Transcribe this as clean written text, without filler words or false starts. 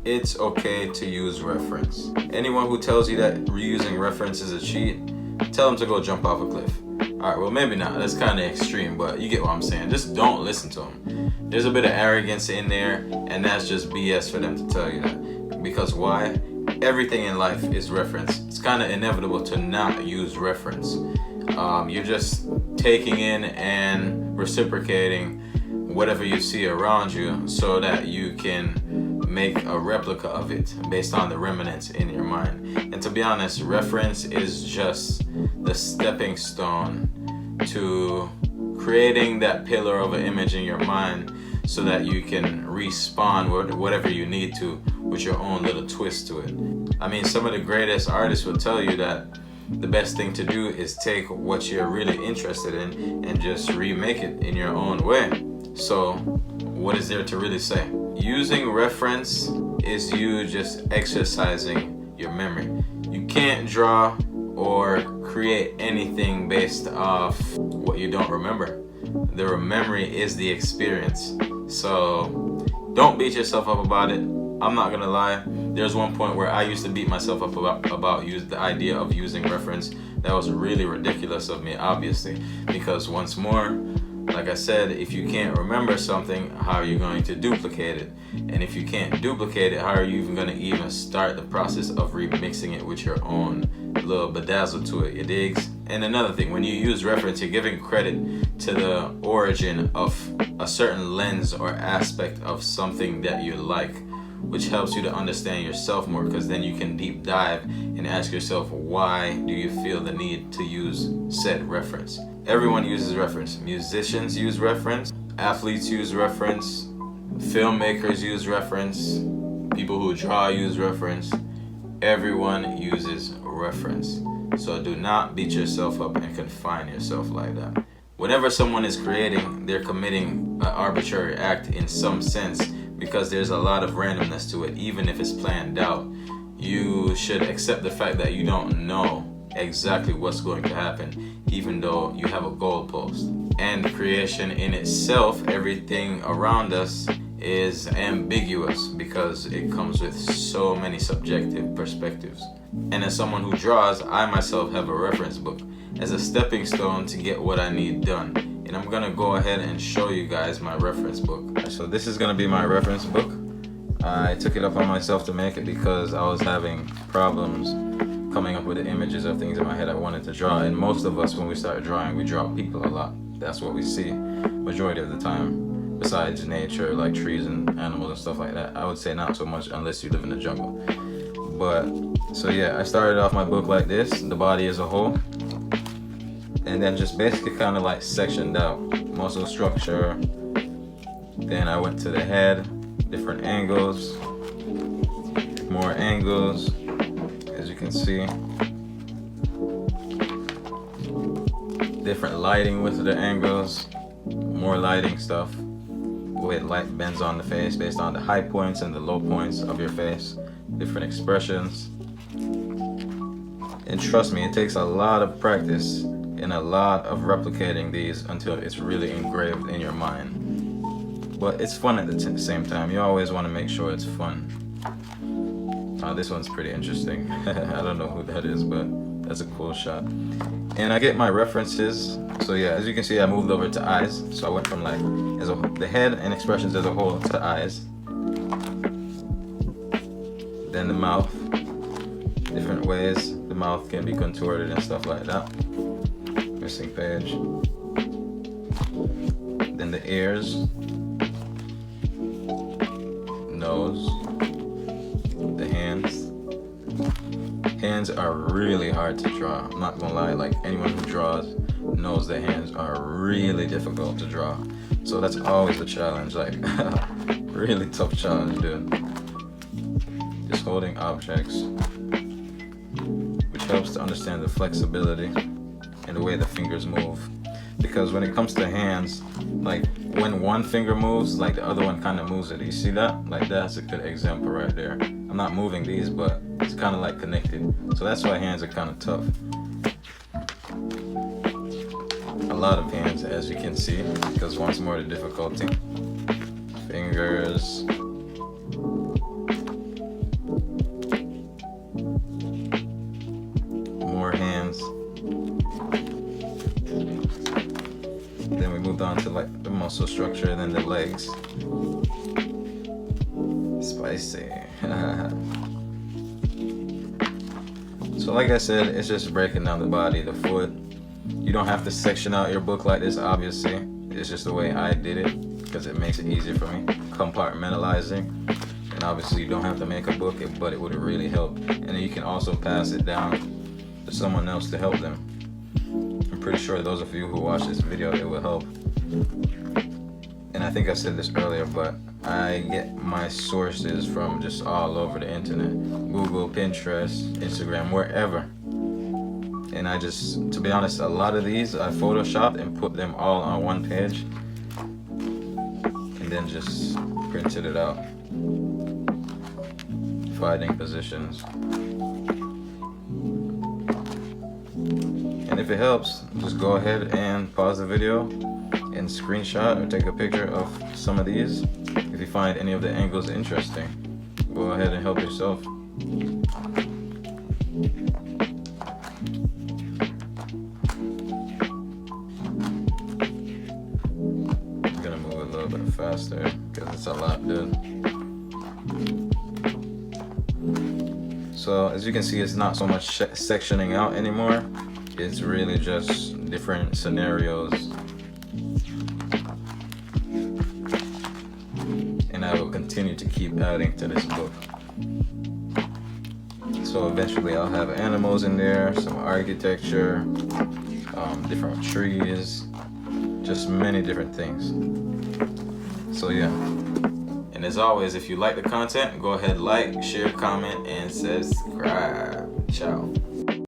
it's okay to use reference. Anyone who tells you that reusing reference is a cheat, tell them to go jump off a cliff. Alright, well maybe not, that's kind of extreme, but you get what I'm saying. Just don't listen to them. There's a bit of arrogance in there, and that's just BS for them to tell you that. Because why? Everything in life is reference. It's kind of inevitable to not use reference. You're just taking in and reciprocating whatever you see around you so that you can make a replica of it based on the remnants in your mind. And to be honest, reference is just the stepping stone to creating that pillar of an image in your mind so that you can respawn whatever you need to with your own little twist to it. I mean, some of the greatest artists will tell you that the best thing to do is take what you're really interested in and just remake it in your own way. So what is there to really say? Using reference is you just exercising your memory. You can't draw or create anything based off what you don't remember. The memory is the experience. So don't beat yourself up about it. I'm not gonna lie, there's one point where I used to beat myself up about the idea of using reference. That was really ridiculous of me, obviously, because once more, like I said, if you can't remember something, how are you going to duplicate it? And if you can't duplicate it, how are you even going to start the process of remixing it with your own little bedazzle to it, you digs? And another thing, when you use reference, you're giving credit to the origin of a certain lens or aspect of something that you like, which helps you to understand yourself more, because then you can deep dive and ask yourself, why do you feel the need to use said reference? Everyone uses reference. Musicians use reference, athletes use reference, filmmakers use reference, people who draw use reference. Everyone uses reference. So do not beat yourself up and confine yourself like that. Whenever someone is creating, they're committing an arbitrary act in some sense, because there's a lot of randomness to it. Even if it's planned out, you should accept the fact that you don't know exactly what's going to happen, even though you have a goalpost. And creation in itself, everything around us is ambiguous because it comes with so many subjective perspectives. And as someone who draws, I myself have a reference book as a stepping stone to get what I need done. And I'm gonna go ahead and show you guys my reference book. So this is gonna be my reference book. I took it upon myself to make it because I was having problems coming up with the images of things in my head I wanted to draw. And most of us, when we start drawing, we draw people a lot. That's what we see majority of the time, besides nature, like trees and animals and stuff like that. I would say not so much unless you live in the jungle. But so yeah, I started off my book like this, the body as a whole, and then just basically kind of like sectioned out muscle structure. Then I went to the head, different angles, more angles, as you can see, different lighting with the angles, more lighting stuff, way light bends on the face based on the high points and the low points of your face, different expressions. And trust me, it takes a lot of practice and a lot of replicating these until it's really engraved in your mind. But it's fun at the same time. You always want to make sure it's fun. This one's pretty interesting. I don't know who that is, but that's a cool shot. And I get my references. So yeah, as you can see, I moved over to eyes. So I went from like the head and expressions as a whole to eyes. Then the mouth. Different ways the mouth can be contorted and stuff like that. Missing page. Then the ears. Nose. The hands. Hands are really hard to draw. I'm not gonna lie, like anyone who draws knows that hands are really difficult to draw. So that's always a challenge, like really tough challenge, dude. Just holding objects, which helps to understand the flexibility and the way the fingers move. Because when it comes to hands, like when one finger moves, like the other one kind of moves it. You see that? Like that's a good example right there. I'm not moving these, but it's kind of like connected. So that's why hands are kind of tough. A lot of hands, as you can see, because once more the difficulty. Fingers. muscle structure, and then the legs. Spicy. So like I said, it's just breaking down the body, the foot. You don't have to section out your book like this, obviously. It's just the way I did it, because it makes it easier for me. Compartmentalizing. And obviously you don't have to make a book, but it would really help. And then you can also pass it down to someone else to help them. I'm pretty sure those of you who watch this video, it will help. And I think I said this earlier, but I get my sources from just all over the internet. Google, Pinterest, Instagram, wherever. And I just, to be honest, a lot of these I photoshopped and put them all on one page. And then just printed it out. Fighting positions. And if it helps, just go ahead and pause the video and screenshot or take a picture of some of these. If you find any of the angles interesting, go ahead and help yourself. I'm gonna move a little bit faster because it's a lot, dude. So as you can see, it's not so much sectioning out anymore. It's really just different scenarios. And I will continue to keep adding to this book. So eventually I'll have animals in there, some architecture, different trees, just many different things. So yeah. And as always, if you like the content, go ahead, like, share, comment, and subscribe. Ciao.